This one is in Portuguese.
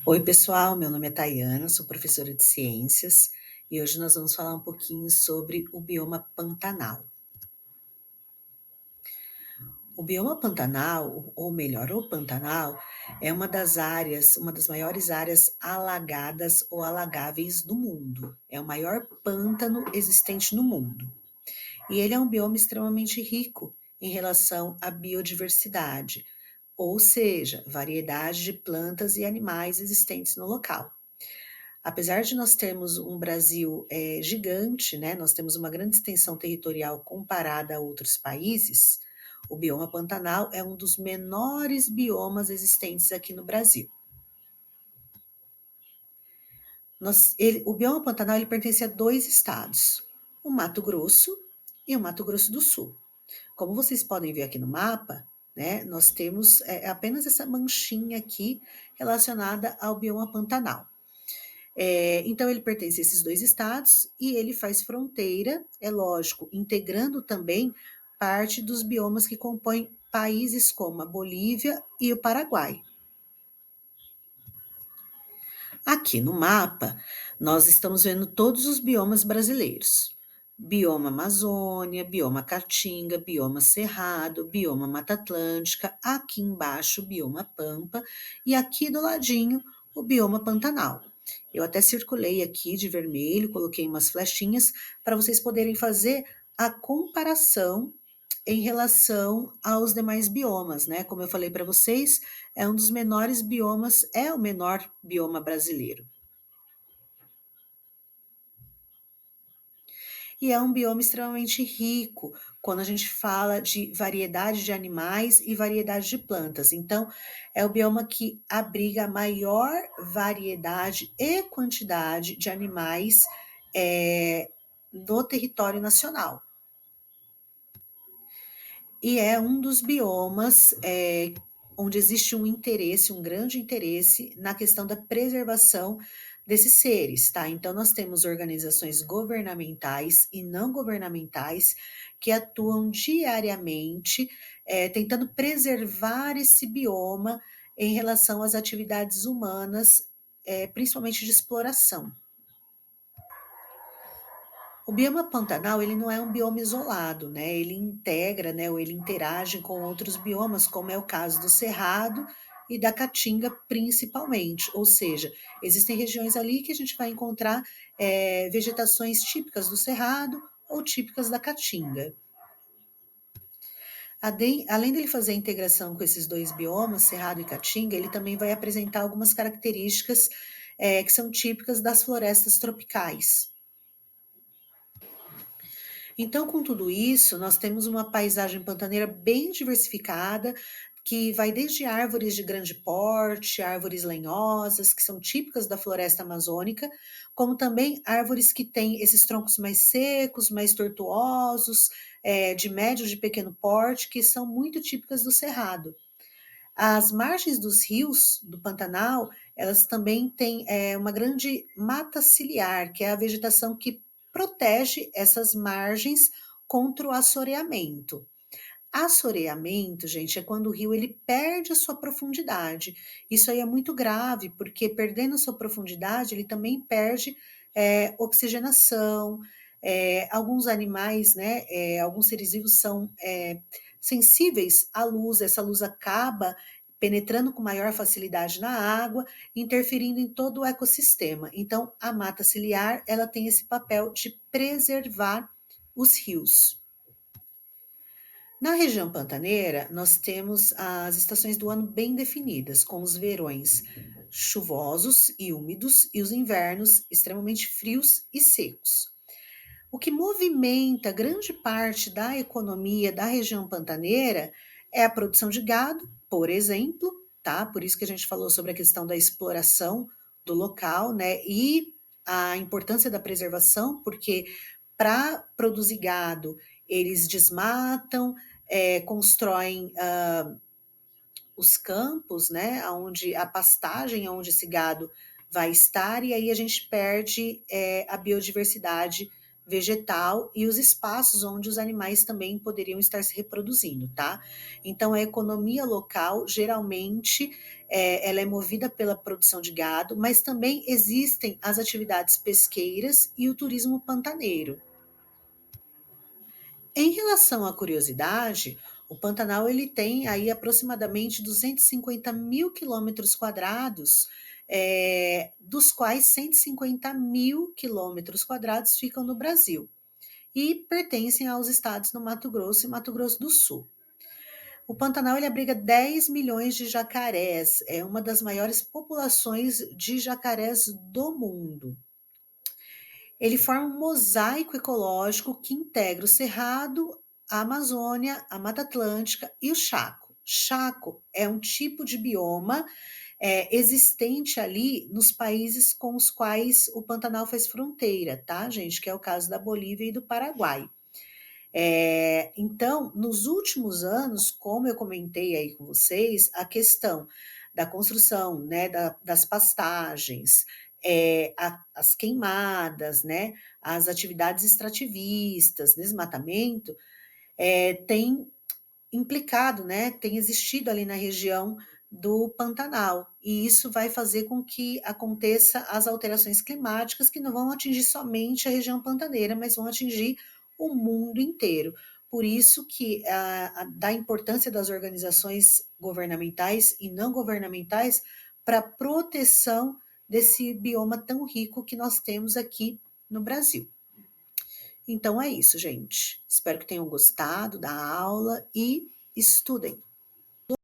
Oi, pessoal, meu nome é Tayana, sou professora de ciências e hoje nós vamos falar um pouquinho sobre o bioma Pantanal. O bioma Pantanal, ou melhor, o Pantanal, é uma das áreas, uma das maiores áreas alagadas ou alagáveis do mundo. É o maior pântano existente no mundo. E ele é um bioma extremamente rico em relação à biodiversidade, ou seja, variedade de plantas e animais existentes no local. Apesar de nós termos um Brasil gigante, né, nós temos uma grande extensão territorial comparada a outros países, o bioma Pantanal é um dos menores biomas existentes aqui no Brasil. O bioma Pantanal ele pertence a dois estados, o Mato Grosso e o Mato Grosso do Sul. Como vocês podem ver aqui no mapa, né, nós temos apenas essa manchinha aqui relacionada ao bioma Pantanal. Então, ele pertence a esses dois estados e ele faz fronteira, é lógico, integrando também parte dos biomas que compõem países como a Bolívia e o Paraguai. Aqui no mapa, nós estamos vendo todos os biomas brasileiros. Bioma Amazônia, bioma Caatinga, bioma Cerrado, bioma Mata Atlântica, aqui embaixo o bioma Pampa e aqui do ladinho o bioma Pantanal. Eu até circulei aqui de vermelho, coloquei umas flechinhas para vocês poderem fazer a comparação em relação aos demais biomas, né? Como eu falei para vocês, é um dos menores biomas, é o menor bioma brasileiro. E é um bioma extremamente rico quando a gente fala de variedade de animais e variedade de plantas. Então, é o bioma que abriga a maior variedade e quantidade de animais no território nacional. E é um dos biomas onde existe um interesse, um grande interesse na questão da preservação desses seres, tá? Então, nós temos organizações governamentais e não governamentais que atuam diariamente tentando preservar esse bioma em relação às atividades humanas, principalmente de exploração. O bioma Pantanal, ele não é um bioma isolado, né? Ele integra, né, ou ele interage com outros biomas, como é o caso do Cerrado e da Caatinga, principalmente. Ou seja, existem regiões ali que a gente vai encontrar vegetações típicas do Cerrado ou típicas da Caatinga. Além dele fazer a integração com esses dois biomas, Cerrado e Caatinga, ele também vai apresentar algumas características que são típicas das florestas tropicais. Então, com tudo isso, nós temos uma paisagem pantaneira bem diversificada, que vai desde árvores de grande porte, árvores lenhosas, que são típicas da floresta amazônica, como também árvores que têm esses troncos mais secos, mais tortuosos, de médio de pequeno porte, que são muito típicas do Cerrado. As margens dos rios do Pantanal, elas também têm uma grande mata ciliar, que é a vegetação que protege essas margens contra o assoreamento. Assoreamento, gente, é quando o rio ele perde a sua profundidade. Isso aí é muito grave, porque perdendo a sua profundidade, ele também perde oxigenação. Alguns animais, né, alguns seres vivos são sensíveis à luz, essa luz acaba penetrando com maior facilidade na água, interferindo em todo o ecossistema. Então, a mata ciliar, ela tem esse papel de preservar os rios. Na região pantaneira, nós temos as estações do ano bem definidas, com os verões chuvosos e úmidos e os invernos extremamente frios e secos. O que movimenta grande parte da economia da região pantaneira é a produção de gado, por exemplo, tá? Por isso que a gente falou sobre a questão da exploração do local, né? E a importância da preservação, porque para produzir gado, eles desmatam, constroem os campos, né? Onde a pastagem, onde esse gado vai estar, e aí a gente perde a biodiversidade vegetal e os espaços onde os animais também poderiam estar se reproduzindo, tá? Então, a economia local, geralmente, ela é movida pela produção de gado, mas também existem as atividades pesqueiras e o turismo pantaneiro. Em relação à curiosidade, o Pantanal ele tem aí aproximadamente 250 mil quilômetros quadrados, dos quais 150 mil quilômetros quadrados ficam no Brasil e pertencem aos estados do Mato Grosso e Mato Grosso do Sul. O Pantanal ele abriga 10 milhões de jacarés, é uma das maiores populações de jacarés do mundo. Ele forma um mosaico ecológico que integra o Cerrado, a Amazônia, a Mata Atlântica e o Chaco. Chaco é um tipo de bioma existente ali nos países com os quais o Pantanal faz fronteira, tá, gente? Que é o caso da Bolívia e do Paraguai. Então, nos últimos anos, como eu comentei aí com vocês, a questão da construção, né, das pastagens, as queimadas, né, as atividades extrativistas, desmatamento, tem implicado, né, tem existido ali na região do Pantanal, e isso vai fazer com que aconteça as alterações climáticas que não vão atingir somente a região pantaneira, mas vão atingir o mundo inteiro. Por isso que da importância das organizações governamentais e não governamentais para a proteção desse bioma tão rico que nós temos aqui no Brasil. Então é isso, gente. Espero que tenham gostado da aula e estudem.